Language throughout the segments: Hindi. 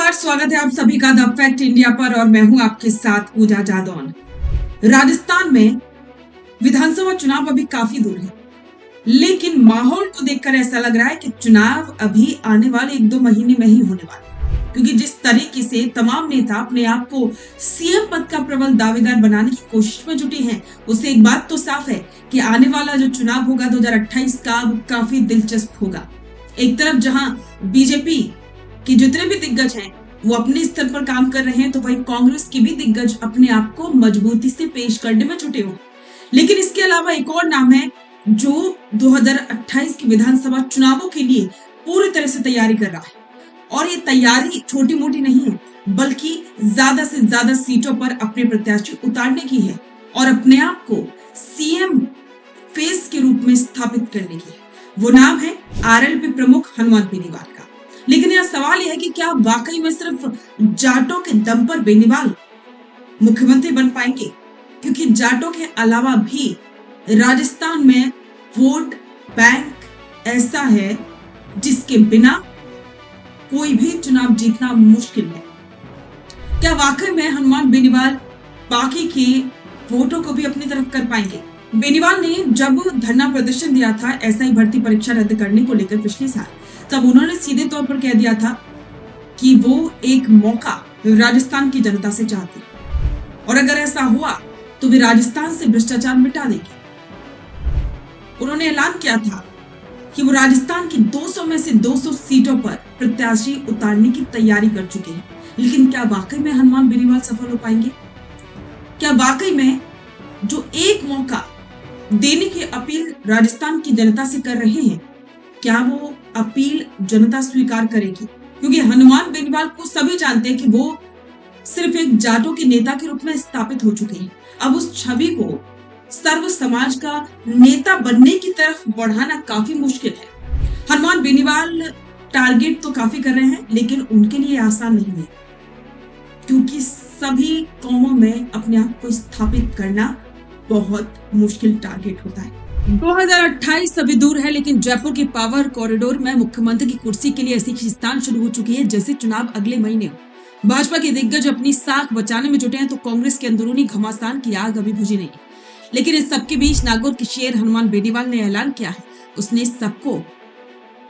नमस्कार, स्वागत है आप सभी का द फैक्ट इंडिया पर और मैं हूं आपके साथ पूजा जादौन। राजस्थान में विधानसभा चुनाव अभी काफी दूर है, लेकिन माहौल को देखकर ऐसा लग रहा है कि चुनाव अभी आने वाले 1-2 महीने में ही होने वाले हैं, क्योंकि जिस तरीके से तमाम नेता अपने आप को सीएम पद का प्रबल दावेदार बनाने की कोशिश में जुटे हैं, उससे एक बात तो साफ है कि आने वाला जो चुनाव होगा 2028 का, वो काफी दिलचस्प होगा। एक तरफ जहां बीजेपी कि जितने भी दिग्गज हैं वो अपने स्तर पर काम कर रहे हैं, तो वही कांग्रेस के भी दिग्गज अपने आप को मजबूती से पेश करने में जुटे हुए। लेकिन इसके अलावा एक और नाम है जो 2028 के विधानसभा चुनावों के लिए पूरी तरह से तैयारी कर रहा है, और ये तैयारी छोटी मोटी नहीं है, बल्कि ज्यादा से ज्यादा सीटों पर अपने प्रत्याशी उतारने की है और अपने आप को सीएम फेस के रूप में स्थापित करने की है। वो नाम है आरएलपी प्रमुख हनुमान बेनीवाल का। लेकिन यह सवाल यह है कि क्या वाकई में सिर्फ जाटों के दम पर बेनीवाल मुख्यमंत्री बन पाएंगे, क्योंकि जाटों के अलावा भी राजस्थान में वोट बैंक ऐसा है जिसके बिना कोई भी चुनाव जीतना मुश्किल है। क्या वाकई में हनुमान बेनीवाल बाकी के वोटों को भी अपनी तरफ कर पाएंगे? बेनीवाल ने जब धरना प्रदर्शन दिया था एसआई भर्ती परीक्षा रद्द करने को लेकर पिछले साल, तब उन्होंने सीधे तौर पर कह दिया था कि वो एक मौका राजस्थान की जनता से चाहती है, और अगर ऐसा हुआ तो वे राजस्थान से भ्रष्टाचार मिटा देंगे। उन्होंने ऐलान किया था कि वो राजस्थान की 200 में से 200 सीटों पर प्रत्याशी उतारने की तैयारी कर चुके हैं। लेकिन क्या वाकई में हनुमान बेनीवाल सफल हो पाएंगे? क्या वाकई में जो एक मौका देने की अपील राजस्थान की जनता से कर रहे हैं, क्या वो अपील जनता स्वीकार करेगी? क्योंकि हनुमान बेनीवाल को सभी जानते हैं कि वो सिर्फ एक जाटों के नेता के रूप में स्थापित हो चुके हैं। अब उस छवि को सर्व समाज का नेता बनने की तरफ बढ़ाना काफी मुश्किल है। हनुमान बेनीवाल टारगेट तो काफी कर रहे हैं, लेकिन उनके लिए आसान नहीं है, क्योंकि सभी कौमों में अपने आप को स्थापित करना बहुत मुश्किल टारगेट होता है। 2028 अभी दूर है, लेकिन जयपुर के पावर कॉरिडोर में मुख्यमंत्री की कुर्सी के लिए ऐसी खींचतान शुरू हो चुकी है जैसे चुनाव अगले महीने हो। भाजपा के दिग्गज अपनी साख बचाने में जुटे हैं, तो कांग्रेस के अंदरूनी घमासान की आग अभी बुझी नहीं। लेकिन इस सबके बीच नागौर के शेर हनुमान बेनीवाल ने ऐलान किया है, उसने सबको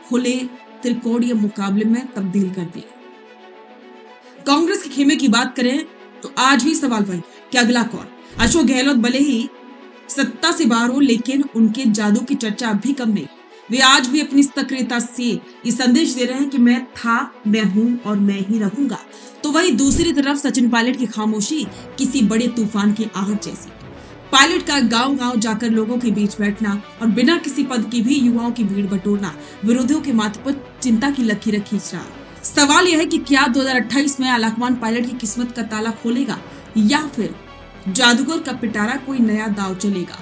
खुले त्रिकोणीय मुकाबले में तब्दील कर दिया। कांग्रेस के खेमे की बात करें तो आज भी सवाल वही कि अगला कौन? अशोक गहलोत भले ही सत्ता से बाहर हो, लेकिन उनके जादू की चर्चा अब भी कम नहीं। वे आज भी अपनी सक्रियता से ये संदेश दे रहे हैं कि मैं था, मैं हूं और मैं ही रहूंगा। तो वही दूसरी तरफ सचिन पायलट की खामोशी किसी बड़े तूफान की आहट जैसी। पायलट का गांव-गांव जाकर लोगों के बीच बैठना और बिना किसी पद की भी युवाओं की भीड़ बटोरना विरोधियों के माथे पर चिंता की लकीरें खींच रहा। सवाल यह है कि क्या 2028 में आलाकमान पायलट की किस्मत का ताला खोलेगा, या फिर जादूगर का पिटारा कोई नया दाव चलेगा?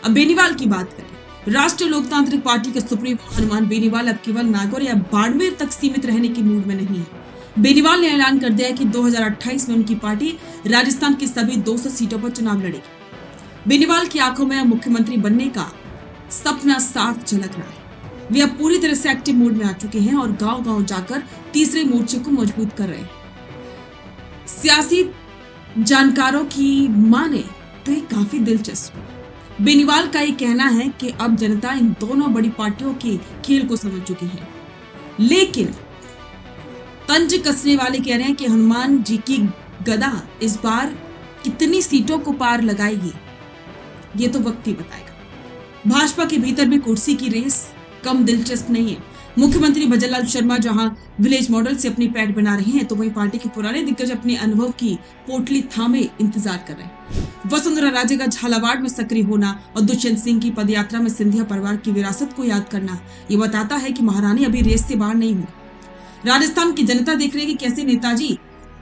अब बेनीवाल की बात करें, राष्ट्रीय लोकतांत्रिक पार्टी के सुप्रीमो हनुमान बेनीवाल अब केवल नागौर या बाड़मेर तक सीमित रहने की मूड में नहीं है। बेनीवाल ने ऐलान कर दिया है कि 2028 में उनकी पार्टी राजस्थान की सभी 200 सीटों पर चुनाव लड़ेगी। बेनीवाल की आंखों में मुख्यमंत्री बनने का सपना साफ झलक रहा है। वे अब पूरी तरह से एक्टिव मोड में आ चुके हैं और गांव-गांव जाकर तीसरे मोर्चे को मजबूत कर रहे हैं। सियासी जानकारों की माने तो ये काफी दिलचस्प। बेनीवाल का ये कहना है कि अब जनता इन दोनों बड़ी पार्टियों के खेल को समझ चुकी है, लेकिन तंज कसने वाले कह रहे हैं कि हनुमान जी की गदा इस बार कितनी सीटों को पार लगाएगी, ये तो वक्त ही बताएगा। भाजपा के भीतर भी कुर्सी की रेस कम दिलचस्प नहीं है। मुख्यमंत्री भजनलाल शर्मा जहां विलेज मॉडल से अपनी पैठ बना रहे हैं, तो वहीं पार्टी के पुराने दिग्गज अपने अनुभव की पोटली थामे इंतजार कर रहे हैं। वसुंधरा राजे का झालावाड़ में सक्रिय होना और दुष्यंत सिंह की पदयात्रा में सिंधिया परिवार की विरासत को याद करना, ये बताता है कि महारानी अभी रेस से बाहर नहीं हुई। राजस्थान की जनता देख रही है कि कैसे नेताजी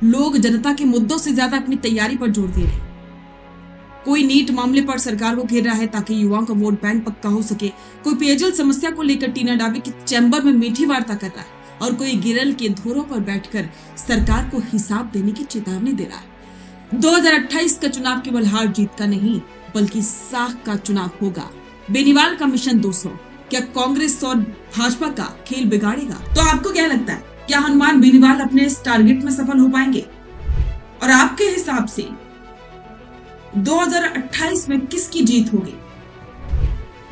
लोग जनता के मुद्दों से ज्यादा अपनी तैयारी पर जोर दे रहे हैं। कोई नीट मामले पर सरकार को घेर रहा है ताकि युवाओं का वोट बैंक पक्का हो सके, कोई पेयजल समस्या को लेकर टीना डाबी की चैम्बर में मीठी वार्ता कर रहा है, और कोई गिरल के धोरों पर बैठकर सरकार को हिसाब देने की चेतावनी दे रहा है। 2028 का चुनाव केवल हार जीत का नहीं, बल्कि साख का चुनाव होगा। बेनीवाल का मिशन 200 क्या कांग्रेस और भाजपा का खेल बिगाड़ेगा? तो आपको क्या लगता है, क्या हनुमान बेनीवाल अपने इस टारगेट में सफल हो पाएंगे? और आपके हिसाब से 2028 में किसकी जीत होगी?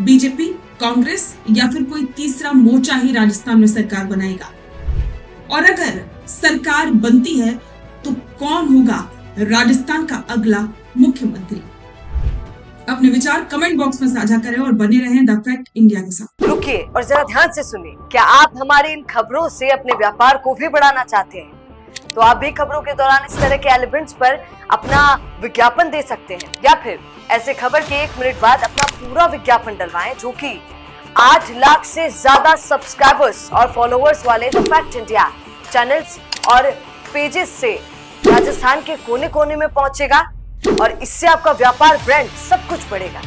बीजेपी, कांग्रेस या फिर कोई तीसरा मोर्चा ही राजस्थान में सरकार बनाएगा? और अगर सरकार बनती है तो कौन होगा राजस्थान का अगला मुख्यमंत्री? अपने विचार कमेंट बॉक्स में साझा करें और बने रहें द फैक्ट इंडिया के साथ। रुकिए और जरा ध्यान से सुनिए। क्या आप हमारी इन खबरों से अपने व्यापार को भी बढ़ाना चाहते हैं? तो आप भी खबरों के दौरान इस तरह के एलिमेंट्स पर अपना विज्ञापन दे सकते हैं, या फिर ऐसे खबर के 1 मिनट बाद अपना पूरा विज्ञापन डलवाएं, जो कि 8 लाख से ज्यादा सब्सक्राइबर्स और फॉलोअर्स वाले द फैक्ट इंडिया चैनल्स और पेजेस से राजस्थान के कोने कोने में पहुंचेगा, और इससे आपका व्यापार, ब्रांड सब कुछ बढ़ेगा।